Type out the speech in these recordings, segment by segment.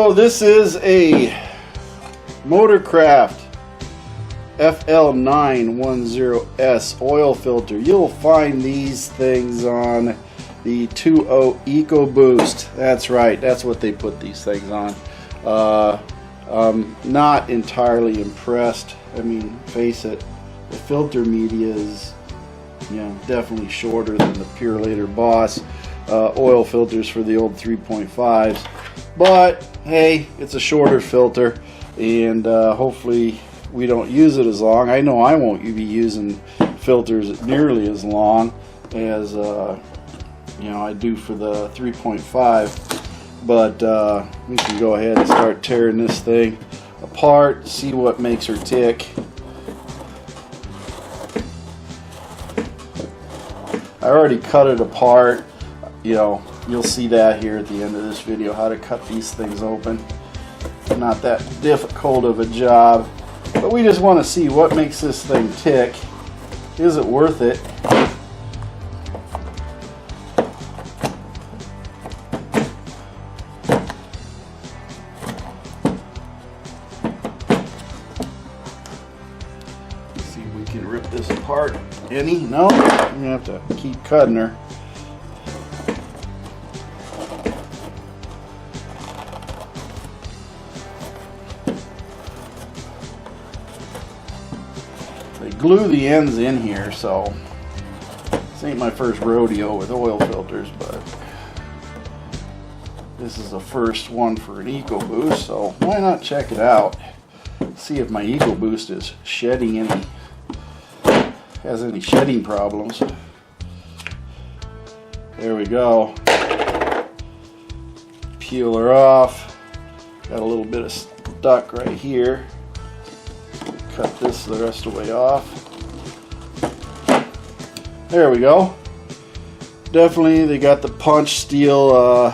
So this is a Motorcraft FL 910S oil filter. You'll find these things on the 2.0 Ecoboost. That's right, that's what they put these things on. I'm not entirely impressed. I mean, face it, the filter media is, definitely shorter than the Purelator Boss oil filters for the old 3.5s. But hey, it's a shorter filter, and hopefully we don't use it as long. I know I won't be using filters nearly as long as I do for the 3.5. But we can go ahead and start tearing this thing apart, see what makes her tick. I already cut it apart. You'll see that here at the end of this video, how to cut these things open. Not that difficult of a job, but we just want to see what makes this thing tick. Is it worth it? Let's see if we can rip this apart any. No, I'm gonna have to keep cutting her. They glue the ends in here, so this ain't my first rodeo with oil filters, but this is the first one for an Ecoboost, so why not check it out? See if my Ecoboost is shedding has any shedding problems. There we go. Peel her off. Got a little bit of stuck right here. Cut this the rest of the way off. There we go. Definitely they got the punch steel or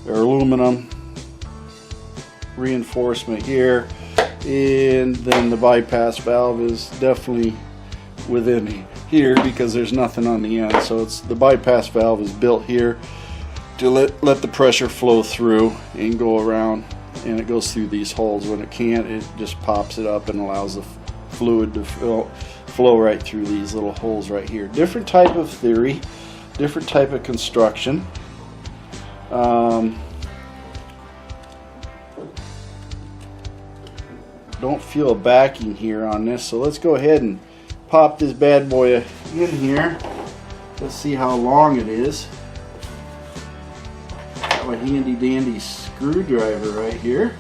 aluminum reinforcement here, and then the bypass valve is definitely within here because there's nothing on the end. So it's the bypass valve is built here to let the pressure flow through and go around, and it goes through these holes. When it can't, it just pops it up and allows the fluid to flow right through these little holes right here. Different type of theory, different type of construction. Don't feel a backing here on this, so let's go ahead and pop this bad boy in here. Let's see how long it is. Got my handy dandy screwdriver right here.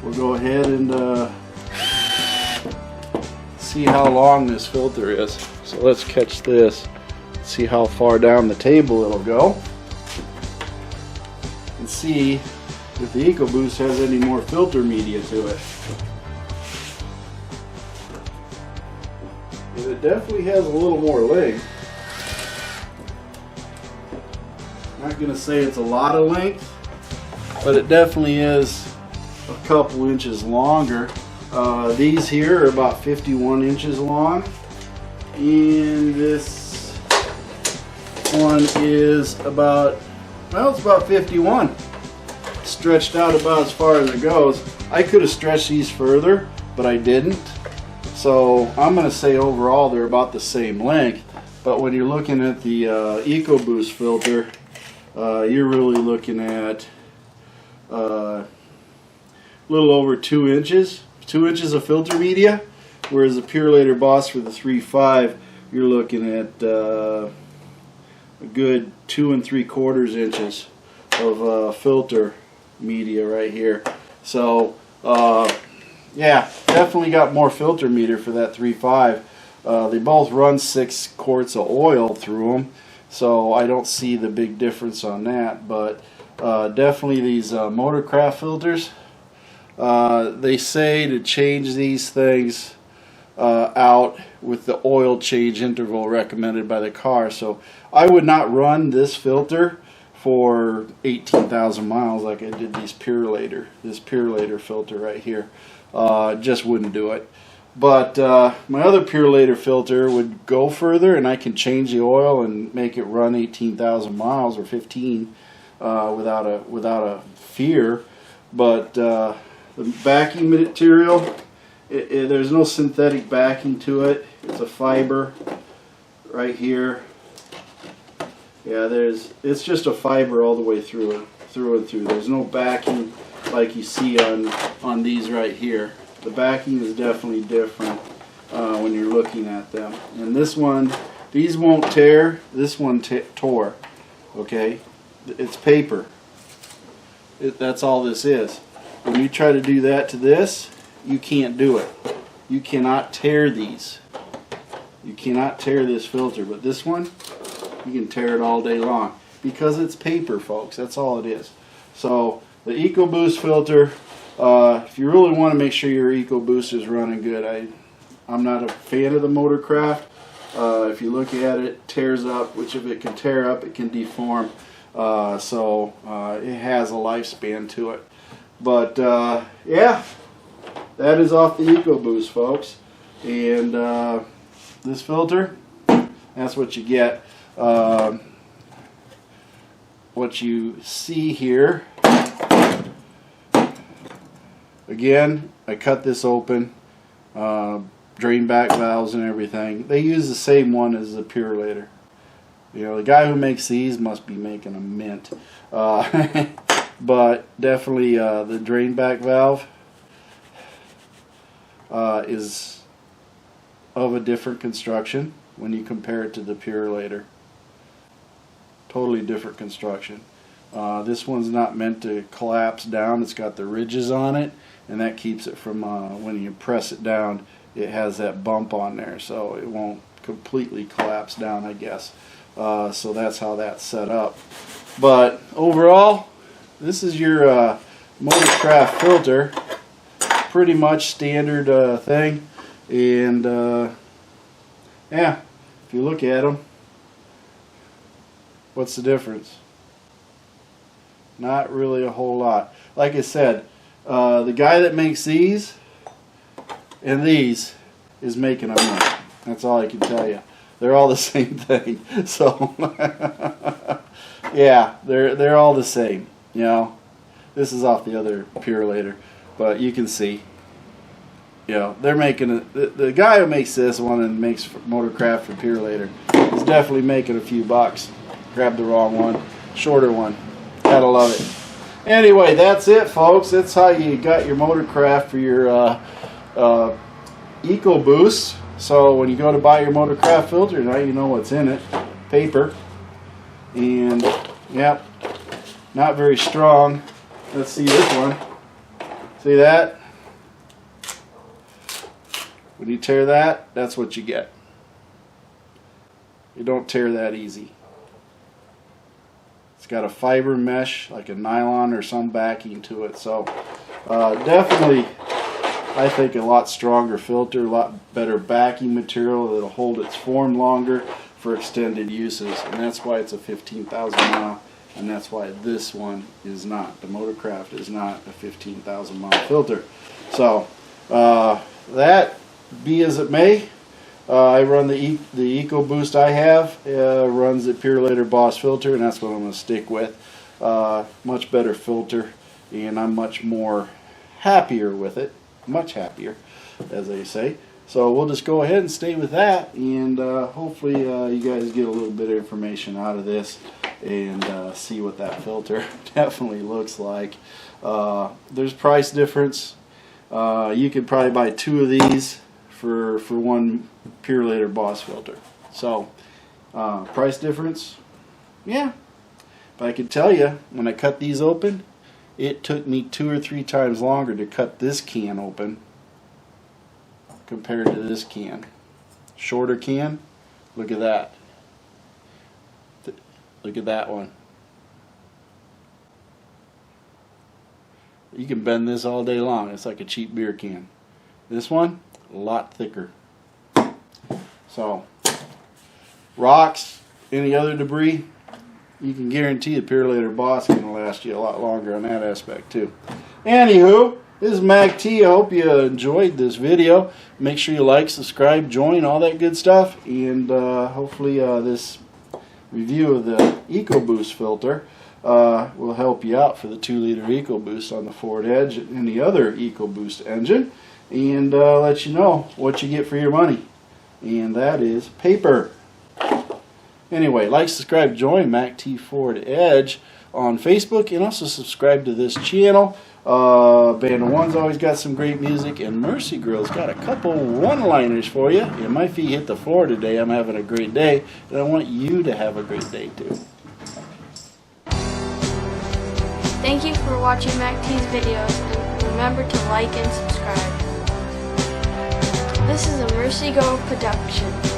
We'll go ahead and see how long this filter is. So let's catch this, see how far down the table it'll go, and see if the Ecoboost has any more filter media to it. And it definitely has a little more length. Not going to say it's a lot of length, but it definitely is a couple inches longer. These here are about 51 inches long, and this one is about, well, it's about 51. Stretched out about as far as it goes. I could have stretched these further, but I didn't. So I'm going to say overall they're about the same length. But when you're looking at the Ecoboost filter, you're really looking at a little over 2 inches. 2 inches of filter media, whereas the Purelator Boss for the 3.5, you're looking at a good 2 3/4 inches of filter media right here. So yeah, definitely got more filter meter for that 3.5. They both run 6 quarts of oil through them, so I don't see the big difference on that. But definitely these Motorcraft filters, they say to change these things out with the oil change interval recommended by the car. So I would not run this filter for 18,000 miles like I did this Purelator filter right here. Just wouldn't do it. But my other Purelator filter would go further, and I can change the oil and make it run 18,000 miles or 15 without a fear. But the backing material, there's no synthetic backing to it. It's a fiber right here. Yeah, it's just a fiber all the way through and through. There's no backing like you see on these right here. The backing is definitely different when you're looking at them. And this one, these won't tear. This one tore. Okay, it's paper. That's all this is. When you try to do that to this, you can't do it. You cannot tear these. You cannot tear this filter, but this one, you can tear it all day long because it's paper, folks. That's all it is. So the Ecoboost filter, if you really want to make sure your Ecoboost is running good, I'm not a fan of the Motorcraft. If you look at it, it tears up, which if it can tear up, it can deform. So it has a lifespan to it. But yeah, that is off the Ecoboost, folks. And this filter, that's what you get. What you see here, again, I cut this open, drain back valves and everything. They use the same one as the Purelator. You know, the guy who makes these must be making a mint. But definitely the drain back valve is of a different construction when you compare it to the Purelator. Totally different construction. This one's not meant to collapse down. It's got the ridges on it, and that keeps it from, when you press it down, it has that bump on there, so it won't completely collapse down, I guess. So that's how that's set up. But overall, this is your Motorcraft filter. Pretty much standard thing. And yeah, if you look at them, what's the difference? Not really a whole lot. Like I said, the guy that makes these and these is making a mint. That's all I can tell you. They're all the same thing. So yeah, they're all the same. You know, this is off the other Purelator, but you can see. You know, they're making the guy who makes this one and makes Motorcraft for Purelator is definitely making a few bucks. Grabbed the wrong one, shorter one. Gotta love it. Anyway, that's it, folks. That's how you got your Motorcraft for your Ecoboost. So when you go to buy your Motorcraft filter, now you know what's in it. Paper. And, yep, not very strong. Let's see this one. See that? When you tear that, that's what you get. You don't tear that easy. It's got a fiber mesh, like a nylon or some backing to it. So definitely, I think a lot stronger filter, a lot better backing material that'll hold its form longer for extended uses. And that's why it's a 15,000 mile, and that's why this one is not. The Motorcraft is not a 15,000 mile filter. So that be as it may, I run the Ecoboost I have, runs the Purelator Boss filter, and that's what I'm going to stick with. Much better filter, and I'm much more happier with it. Much happier, as they say. So we'll just go ahead and stay with that, and hopefully you guys get a little bit of information out of this and see what that filter definitely looks like. There's price difference. You could probably buy 2 of these for one Purelator Boss filter. So price difference, yeah. But I can tell you, when I cut these open, it took me 2 or 3 times longer to cut this can open compared to this can. Shorter can, look at that. Look at that one. You can bend this all day long. It's like a cheap beer can. This one, a lot thicker. So, rocks, any other debris, you can guarantee the Purelator Boss is going to last you a lot longer on that aspect too. Anywho, this is Mac T. I hope you enjoyed this video. Make sure you like, subscribe, join, all that good stuff. And hopefully this review of the Ecoboost filter will help you out for the 2-liter Ecoboost on the Ford Edge and any other Ecoboost engine, and let you know what you get for your money, and that is paper. Anyway, like, subscribe, join MACTFORDEDGE on Facebook, and also subscribe to this channel. Band of One's always got some great music, and Mercy Girl's got a couple one-liners for you. And my feet hit the floor today. I'm having a great day, and I want you to have a great day too. Thank you for watching MacT's videos, and remember to like and subscribe. This is a Mercy Girl production.